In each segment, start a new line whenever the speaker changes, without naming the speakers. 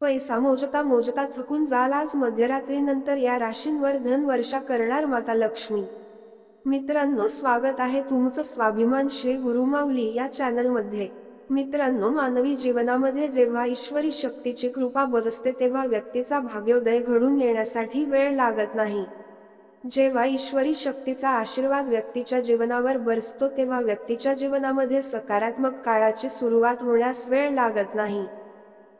पैसा मोजता मोजता थकून जाल आज मध्यरात्रीनंतर या राशींवर धन वर्षा करणार माता लक्ष्मी। मित्रांनो, स्वागत आहे तुमचं स्वाभिमान श्री गुरुमाऊली या चॅनलमध्ये। मित्रांनो, मानवी जीवनामध्ये जेव्हा ईश्वरी शक्तीची कृपा बरसते तेव्हा व्यक्तीचा भाग्योदय घडून येण्यासाठी वेळ लागत नाही। जेव्हा ईश्वरी शक्तीचा आशीर्वाद व्यक्तीच्या जीवनावर बरसतो तेव्हा व्यक्तीच्या जीवनामध्ये सकारात्मक काळाची सुरुवात होण्यास वेळ लागत नाही।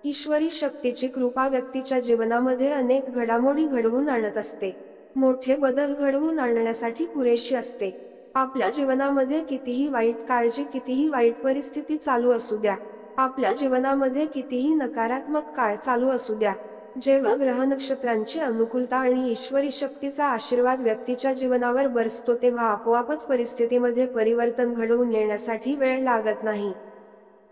ईश्वरी शक्तीची कृपा व्यक्तीच्या जीवनामध्ये अनेक घडामोडी घडवून आणत असते, मोठे बदल घडवून आणण्यासाठी पुरेशी असते। आपल्या जीवनामध्ये कितीही वाईट काळजी, कितीही वाईट परिस्थिती चालू असू द्या, आपल्या जीवनामध्ये कितीही नकारात्मक काळ चालू असू द्या, जेव्हा ग्रह नक्षत्रांची अनुकूलता आणि ईश्वरी शक्तीचा आशीर्वाद व्यक्तीच्या जीवनावर बरसतो तेव्हा आपोआपच परिस्थितीमध्ये परिवर्तन घडवून येण्यासाठी वेळ लागत नाही।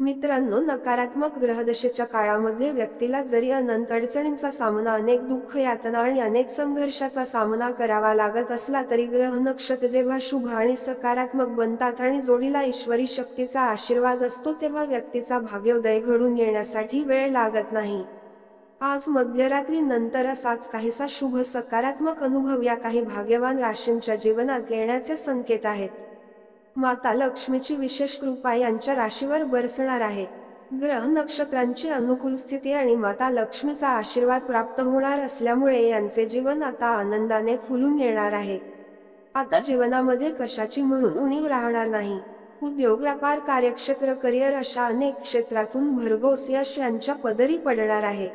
मित्रांनो, नकारात्मक ग्रहदशेच्या काळामध्ये व्यक्तीला जरी अनंत अडचणींचा सामना, अनेक दुःख, यातना आणि अनेक संघर्षाचा सामना करावा लागत असला तरी ग्रह नक्षत्र जेव्हा शुभ आणि सकारात्मक बनतात आणि जोडीला ईश्वरी शक्तीचा आशीर्वाद असतो तेव्हा व्यक्तीचा भाग्योदय घडून येण्यासाठी वेळ लागत नाही। आज मध्यरात्री नंतर असाच काहीसा शुभ सकारात्मक अनुभव या काही भाग्यवान राशींच्या जीवनात येण्याचे संकेत आहेत। माता लक्ष्मीची विशेष कृपा यांच्या राशीवर बरसणार आहे। ग्रह नक्षत्रांची अनुकूल स्थिती आणि माता लक्ष्मीचा आशीर्वाद प्राप्त होणार असल्यामुळे यांचे जीवन आता आनंदाने फुलून येणार आहे। आता जीवनामध्ये कशाची म्हणून उणीव राहणार नाही। उद्योग, व्यापार, कार्यक्षेत्र, करिअर अशा अनेक क्षेत्रातून भरघोस यश यांच्या पदरी पडणार आहे।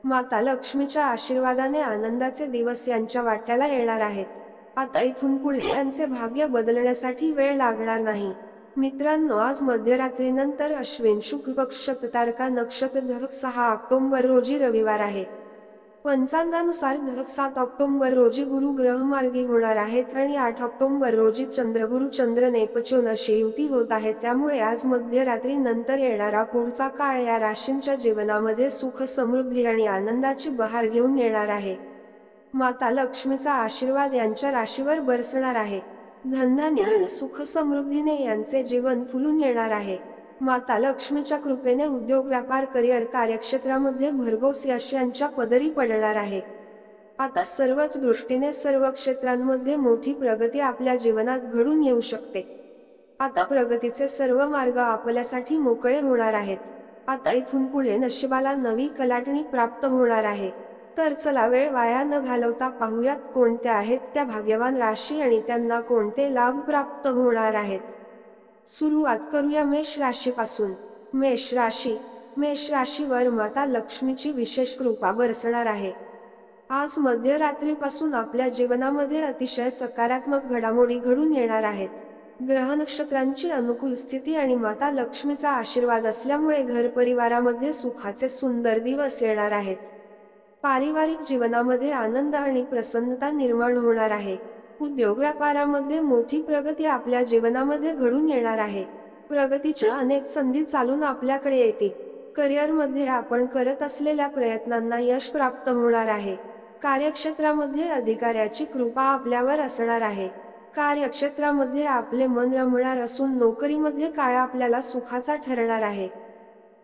माता लक्ष्मीच्या आशीर्वादाने आनंदाचे दिवस यांच्या वाट्याला येणार आहेत। आता इथून पुढे यांचे भाग्य बदलण्यासाठी वेळ लागणार नाही। मित्रांनो, आज मध्यरात्रीनंतर अश्विन शुक्ल पक्ष तारका नक्षत्र धग 6 ऑक्टोबर रोजी रविवार आहे। पंचांगानुसार धग 7 ऑक्टोबर रोजी गुरु ग्रहमार्गी होणार आहेत आणि 8 ऑक्टोबर रोजी चंद्रगुरु चंद्र नेपच्यून अशी युती होत आहे। त्यामुळे आज मध्यरात्री नंतर येणारा पुढचा काळ या राशींच्या जीवनामध्ये सुख, समृद्धी आणि आनंदाची बहार घेऊन येणार आहे। माता लक्ष्मीचा आशीर्वाद यांच्या राशीवर बरसणार आहे। धनधान्य आणि सुख समृद्धीने यांचे जीवन फुलून येणार आहे। माता लक्ष्मीच्या कृपेने उद्योग, व्यापार, करिअर, कार्यक्षेत्रामध्ये भरघोस यश यांच्या पदरी पडणार आहे। आता सर्वच दृष्टीने सर्व क्षेत्रांमध्ये मोठी प्रगती आपल्या जीवनात घडून येऊ शकते। आता प्रगतीचे सर्व मार्ग आपल्यासाठी मोकळे होणार आहेत। आता इथून पुढे नशिबाला नवी कलाटणी प्राप्त होणार आहे। तर चला वेळ वाया न घालवता पाहूयात कोणत्या आहेत त्या भाग्यवान राशी आणि त्यांना कोणते लाभ प्राप्त होणार आहेत। सुरुवात करूया मेष राशीपासून। मेष राशी। मेष राशीवर माता लक्ष्मीची विशेष कृपा बरसणार आहे। आज मध्यरात्रीपासून आपल्या जीवनामध्ये अतिशय सकारात्मक घडामोडी घडून येणार आहेत। ग्रह नक्षत्रांची अनुकूल स्थिती आणि माता लक्ष्मीचा आशीर्वाद असल्यामुळे घर परिवारामध्ये सुखाचे सुंदर दिवस येणार आहेत। पारिवारिक जीवनामध्ये आनंद आणि प्रसन्नता निर्माण होणार आहे। उद्योग, व्यापारामध्ये मोठी प्रगती आपल्या जीवनामध्ये घडून येणार आहे। प्रगतीच्या अनेक संधी चालून आपल्याकडे येतील। करिअरमध्ये आपण करत असलेल्या प्रयत्नांना यश प्राप्त होणार आहे। कार्यक्षेत्रामध्ये अधिकाऱ्याची कृपा आपल्यावर असणार आहे। कार्यक्षेत्रामध्ये आपले मन रमणार असून नोकरीमध्ये काळ आपल्याला सुखाचा ठरणार आहे।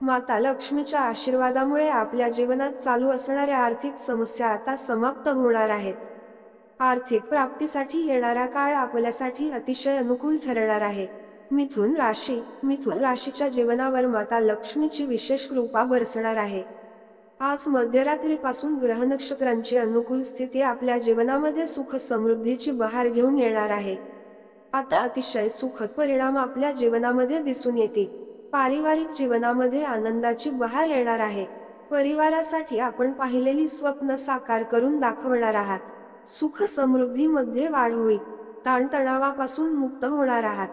माता लक्ष्मीच्या आशीर्वादामुळे आपल्या जीवनात चालू असणाऱ्या आर्थिक समस्या आता समाप्त होणार आहेत। आर्थिक प्राप्तीसाठी येणारा काळ आपल्यासाठी अतिशय अनुकूल ठरणार आहे। मिथुन राशी। मिथुन राशीच्या जीवनावर माता लक्ष्मीची विशेष कृपा बरसणार आहे। आज मध्यरात्रीपासून ग्रह नक्षत्रांची अनुकूल स्थिती आपल्या जीवनामध्ये सुख, समृद्धीची बहार घेऊन येणार आहे। आता अतिशय सुखद परिणाम आपल्या जीवनामध्ये दिसून येतील। पारिवारिक जीवनामध्ये आनंदाची बहार येणार आहे। परिवारासाठी आपण पाहिलेली स्वप्न साकार करून दाखवणार आहात। सुख समृद्धीमध्ये वाढ होईल। ताणतणावापासून मुक्त होणार आहात।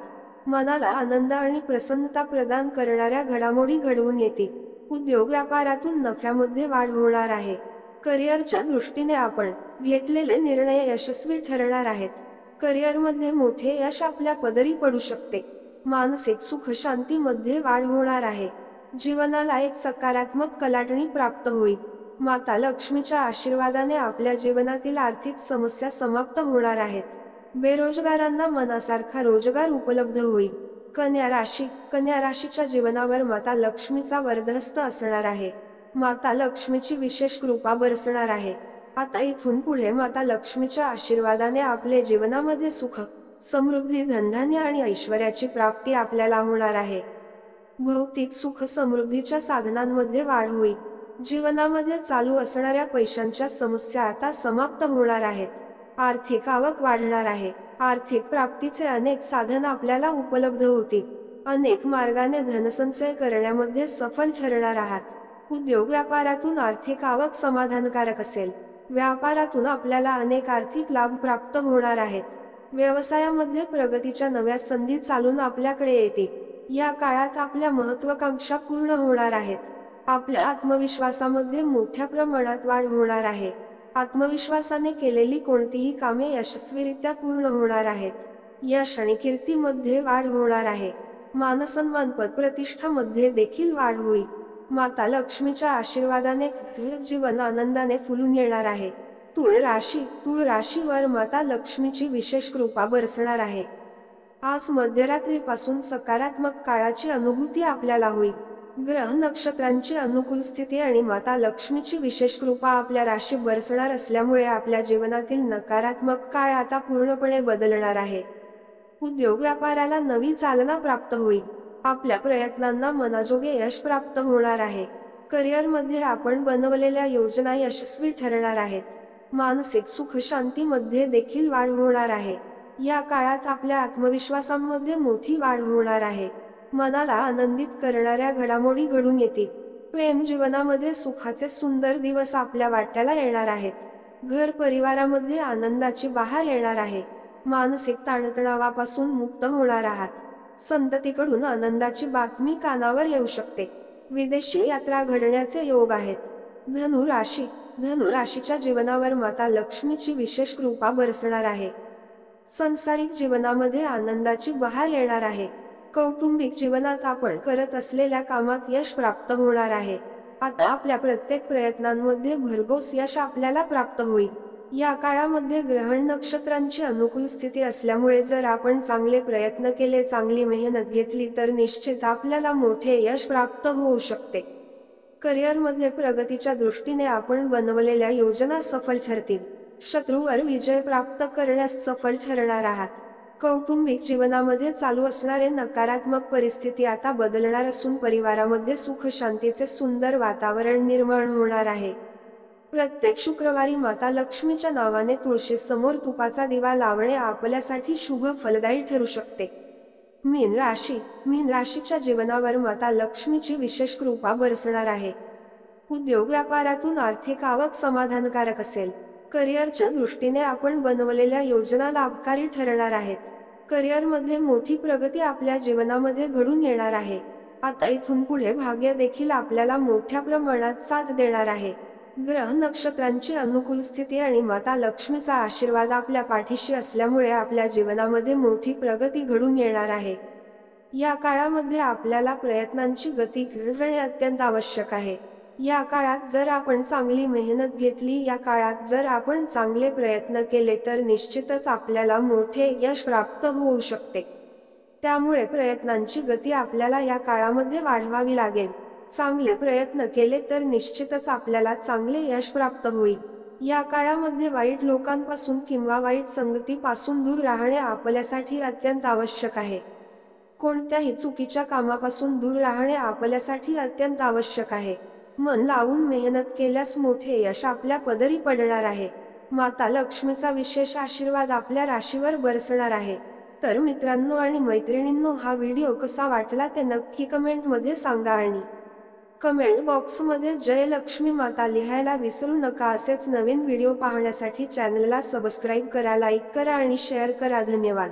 मनाला आनंद आणि प्रसन्नता प्रदान करणाऱ्या घडामोडी घडवून येतील। उद्योग, व्यापारातून नफ्यामध्ये वाढ होणार आहे। करिअरच्या दृष्टीने आपण घेतलेले निर्णय यशस्वी ठरणार आहेत। करिअरमध्ये मोठे यश आपल्या पदरी पडू शकते। मानसिक सुख शांतीमध्ये वाढ होणार आहे। जीवनाला एक सकारात्मक कलाटणी प्राप्त होईल। माता लक्ष्मीच्या आशीर्वादाने आपल्या जीवनातील आर्थिक समस्या समाप्त होणार आहेत। बेरोजगारांना मनासारखा रोजगार उपलब्ध होईल। कन्या राशी। कन्या राशीच्या जीवनावर माता लक्ष्मीचा वरदहस्त असणार आहे। माता लक्ष्मीची विशेष कृपा बरसणार आहे। आता इथून पुढे माता लक्ष्मीच्या आशीर्वादाने आपले जीवनामध्ये सुख, समृद्धी, धनधान्य आणि ऐश्वर्याची प्राप्ती आपल्याला होणार आहे। भौतिक सुख समृद्धीच्या साधनांमध्ये वाढ होईल। जीवनामध्ये चालू असणाऱ्या पैशांच्या समस्या आता समाप्त होणार आहेत। आर्थिक आवक वाढणार आहे। आर्थिक प्राप्तीचे अनेक साधन आपल्याला उपलब्ध होतील। अनेक मार्गाने धनसंचय करण्यामध्ये सफल ठरणार आहात। उद्योग व्यापारातून आर्थिक आवक समाधानकारक असेल। व्यापारातून आपल्याला अनेक आर्थिक लाभ प्राप्त होणार आहेत। व्यवसायामध्ये प्रगतीच्या नव्या संधी चालून आपल्याकडे येतील। या काळात आपल्या महत्त्वाकांक्षा पूर्ण होणार आहेत। आपल्या आत्मविश्वासामध्ये मोठ्या प्रमाणात वाढ होणार आहे। आत्मविश्वासाने केलेली कोणतीही कामे यशस्वीरित्या पूर्ण होणार आहेत। यश आणि कीर्तीमध्ये वाढ होणार आहे। मानसन्मान, पद प्रतिष्ठामध्ये देखील वाढ होईल। माता लक्ष्मीच्या आशीर्वादाने जीवन आनंदाने फुलून येणार आहे। तूळ राशीवर माता लक्ष्मीची विशेष कृपा बरसणार आहे। आज मध्यरात्रीपासून सकारात्मक काळाची अनुभूती आपल्याला होईल। ग्रह नक्षत्रांची अनुकूल स्थिती आणि माता लक्ष्मीची विशेष कृपा आपल्या राशी बरसणार असल्यामुळे आपल्या जीवनातील नकारात्मक काळ आता पूर्णपणे बदलणार आहे। उद्योग व्यापाराला नवी चालना प्राप्त होईल। आपल्या प्रयत्नांना मनाजोगे यश प्राप्त होणार आहे। करिअरमध्ये आपण बनवलेल्या योजना यशस्वी ठरणार आहेत। मानसिक सुख शांतीमध्ये देखील वाढ होणार आहे। या काळात आपल्या आत्मविश्वासामध्ये मोठी वाढ होणार आहे। मनाला आनंदित करणाऱ्या घडामोडी घडून येतील। प्रेम जीवनामध्ये सुखाचे सुंदर दिवस आपल्या वाट्याला येणार आहेत। घर परिवारामध्ये आनंदाची बहार येणार आहे। मानसिक ताणतणावापासून मुक्त होणार आहात। संततीकडून आनंदाची बातमी कानावर येऊ शकते। विदेशी यात्रा घडण्याचे योग आहेत। धनु राशीच्या जीवनावर माता लक्ष्मीची विशेष कृपा बरसणार आहे। सांसारिक जीवनामध्ये आनंदाची बहार येणार आहे। कौटुंबिक जीवनात आपण करत असलेल्या कामात यश प्राप्त होणार आहे। आता आपल्या प्रत्येक प्रयत्नांमध्ये भरघोस यश आपल्याला प्राप्त होईल। या काळामध्ये ग्रहण नक्षत्रांची अनुकूल स्थिती असल्यामुळे जर आपण चांगले प्रयत्न केले, चांगली मेहनत घेतली तर निश्चित आपल्याला मोठे यश प्राप्त होऊ शकते। करिअरमध्ये प्रगतीच्या दृष्टीने आपण बनवलेल्या योजना सफल ठरतील। शत्रूवर विजय प्राप्त करण्यास सफल ठरणार आहात। कौटुंबिक जीवनामध्ये चालू असणारे नकारात्मक परिस्थिती आता बदलणार असून परिवारामध्ये सुख शांतीचे सुंदर वातावरण निर्माण होणार आहे। प्रत्येक शुक्रवारी माता लक्ष्मीच्या नावाने तुळशीसमोर तुपाचा दिवा लावणे आपल्यासाठी शुभ फलदायी ठरू शकते। मीन राशीच्या जीवनावर माता लक्ष्मीची विशेष कृपा बरसणार आहे। उद्योग व्यापारातून आर्थिक आवक समाधानकारक असेल। करिअरच्या दृष्टीने आपण बनवलेल्या योजना लाभकारी ठरणार आहेत। करिअरमध्ये मोठी प्रगती आपल्या जीवनामध्ये घडून येणार आहे। आता इथून पुढे भाग्य देखील आपल्याला मोठ्या प्रमाणात साथ देणार आहे। ग्रह नक्षत्रांची अनुकूल स्थिती आणि माता लक्ष्मीचा आशीर्वाद आपल्या पाठीशी असल्यामुळे आपल्या जीवनामध्ये मोठी प्रगती घडून येणार आहे। या काळामध्ये आपल्याला प्रयत्नांची गती घडवणे अत्यंत आवश्यक आहे। या काळात जर आपण चांगली मेहनत घेतली, या काळात जर आपण चांगले प्रयत्न केले तर निश्चितच आपल्याला मोठे यश प्राप्त होऊ शकते। त्यामुळे प्रयत्नांची गती आपल्याला या काळामध्ये वाढवावी लागेल। चांगले प्रयत्न केले तर निश्चितच आपल्याला चांगले यश प्राप्त होईल। या काळामध्ये वाईट लोकांपासून किंवा वाईट संगतीपासून दूर राहणे आपल्यासाठी अत्यंत आवश्यक आहे। कोणत्याही चुकीच्या कामापासून दूर राहणे आपल्यासाठी अत्यंत आवश्यक आहे। मन लावून मेहनत केल्यास मोठे यश आपल्या पदरी पडणार आहे। माता लक्ष्मीचा विशेष आशीर्वाद आपल्या राशीवर बरसणार आहे। तर मित्रांनो आणि मैत्रिणींनो, हा व्हिडिओ कसा वाटला ते नक्की कमेंटमध्ये सांगा आणि कमेंट बॉक्समध्ये जय लक्ष्मी माता लिहायला विसरू नका। असेच नवीन व्हिडिओ पाहण्यासाठी चॅनलला सबस्क्राईब करा, लाईक करा आणि शेअर करा। धन्यवाद।